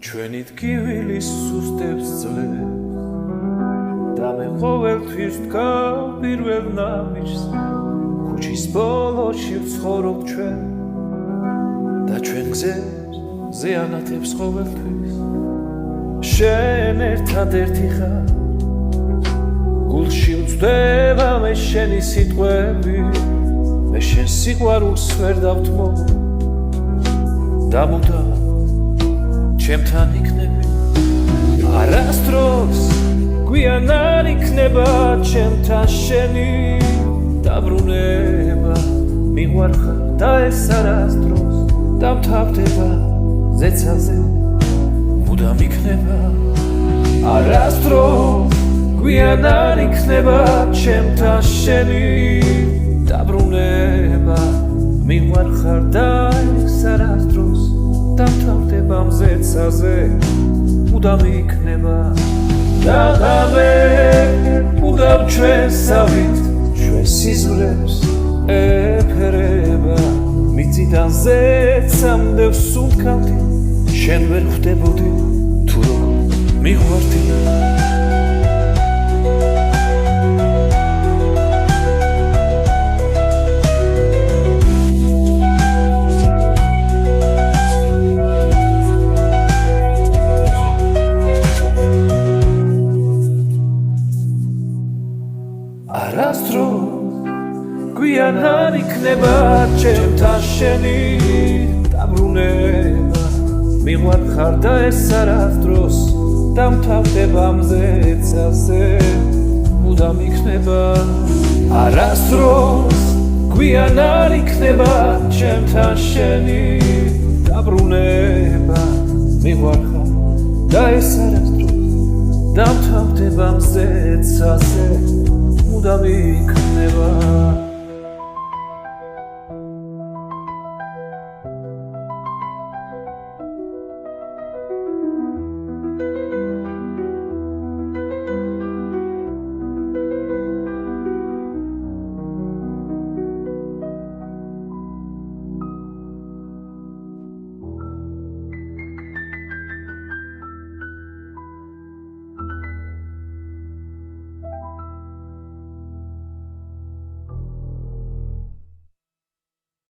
ჩვენი ტკივილის სუსტებს ძლებს და მე ყოველთვის ვდგავ პირველ ნამიჯს ქუჩის ბოლოში ვცხოვრობ ჩვენ და ჩვენ გზებს ზეანათებს ყოველთვის შენ ერთადერთი ხარ გულში ვწვდება მე შენი სიტყვები მე შენ სიყვარულს ვერ დავთმო და მუდამ ჩემთან იქნები არასდროს გვიან არ იქნება ჩემთან შენი დაბრუნება მიყვარხარ და ეს არასდროს დამთავრდება ზეცაზე მუდამ იქნება არასდროს გვიან არ იქნება ჩემთან შენი დაბრუნება მიყვარხარ და ეს არასდროს დამთავრდება მზეცაზე მუდამ იქნება და ღამე მუდამ ჩვენსავით ჩვენ სიზმრებს ეფერება მიწიდან ზეცამდე ვსუნთქავდი შენ ვერ ხვდებოდი თუ როგორ მიყვარდი არასდროს გვიან არ იქნება ჩემთან შენი დაბრუნება მიყვარხარ და ეს არასდროს დამთავრდება მზეცაზე მუდამ იქნება არასდროს გვიან არ იქნება ჩემთან შენი დაბრუნება მიყვარხარ და ეს არასდროს დამთავრდება მზეცაზე მუდამ იქნება